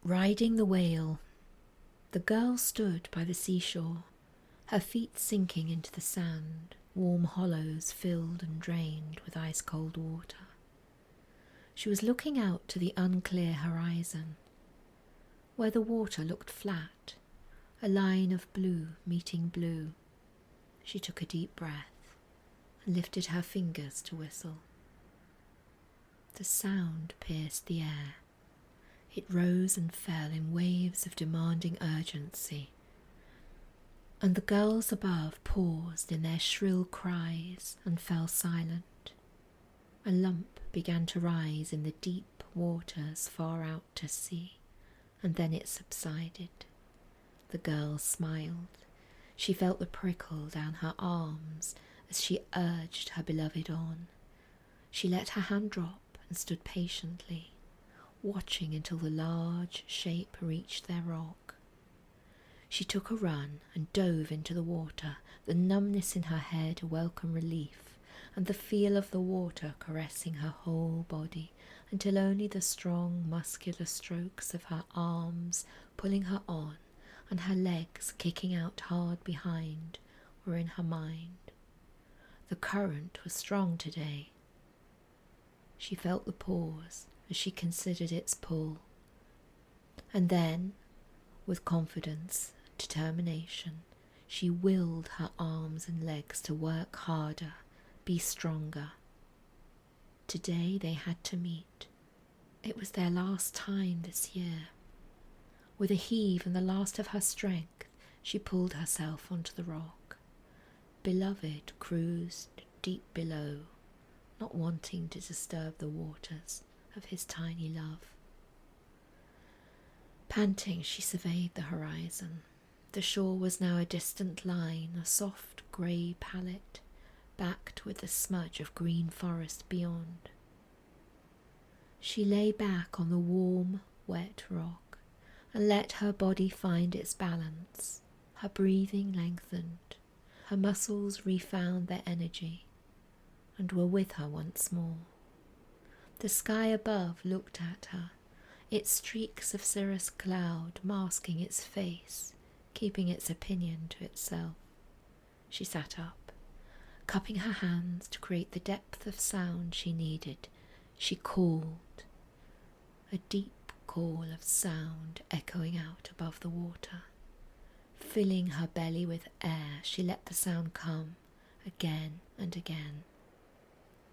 Riding the whale. The girl stood by the seashore, her feet sinking into the sand, warm hollows filled and drained with ice-cold water. She was looking out to the unclear horizon, where the water looked flat, a line of blue meeting blue. She took a deep breath and lifted her fingers to whistle. The sound pierced the air. It rose and fell in waves of demanding urgency, and the girls above paused in their shrill cries and fell silent. A lump began to rise in the deep waters far out to sea, and then it subsided. The girl smiled. She felt the prickle down her arms as she urged her beloved on. She let her hand drop and stood patiently, watching until the large shape reached their rock. She took a run and dove into the water, the numbness in her head a welcome relief, and the feel of the water caressing her whole body until only the strong muscular strokes of her arms pulling her on and her legs kicking out hard behind were in her mind. The current was strong today. She felt the pause as she considered its pull, and then, with confidence, determination, she willed her arms and legs to work harder, be stronger. Today they had to meet. It was their last time this year. With a heave and the last of her strength, she pulled herself onto the rock. Beloved cruised deep below, not wanting to disturb the waters of his tiny love. Panting, she surveyed the horizon. The shore was now a distant line, a soft grey palette, backed with the smudge of green forest beyond. She lay back on the warm, wet rock and let her body find its balance. Her breathing lengthened, her muscles refound their energy and were with her once more. The sky above looked at her, its streaks of cirrus cloud masking its face, keeping its opinion to itself. She sat up, cupping her hands to create the depth of sound she needed. She called, a deep call of sound echoing out above the water. Filling her belly with air, she let the sound come again and again.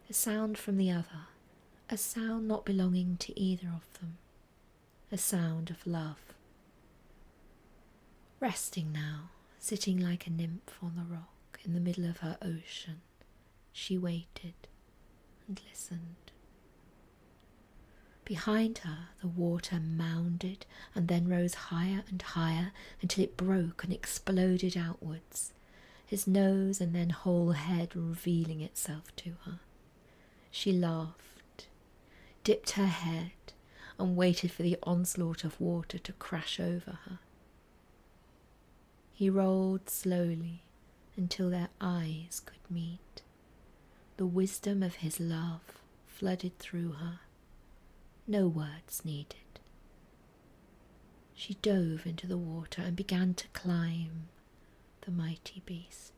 A sound from the other, a sound not belonging to either of them, a sound of love. Resting now, sitting like a nymph on the rock in the middle of her ocean, she waited and listened. Behind her the water mounded and then rose higher and higher until it broke and exploded outwards, his nose and then whole head revealing itself to her. She laughed, dipped her head, and waited for the onslaught of water to crash over her. He rolled slowly until their eyes could meet. The wisdom of his love flooded through her. No words needed. She dove into the water and began to climb the mighty beast,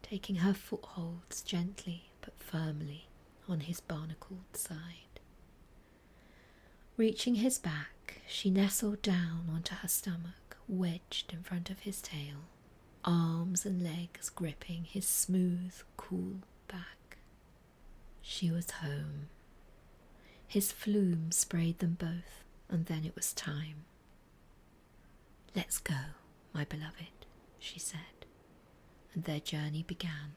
taking her footholds gently but firmly on his barnacled side. Reaching his back, she nestled down onto her stomach, wedged in front of his tail, arms and legs gripping his smooth, cool back. She was home. His flume sprayed them both, and then it was time. "Let's go, my beloved," she said, and their journey began.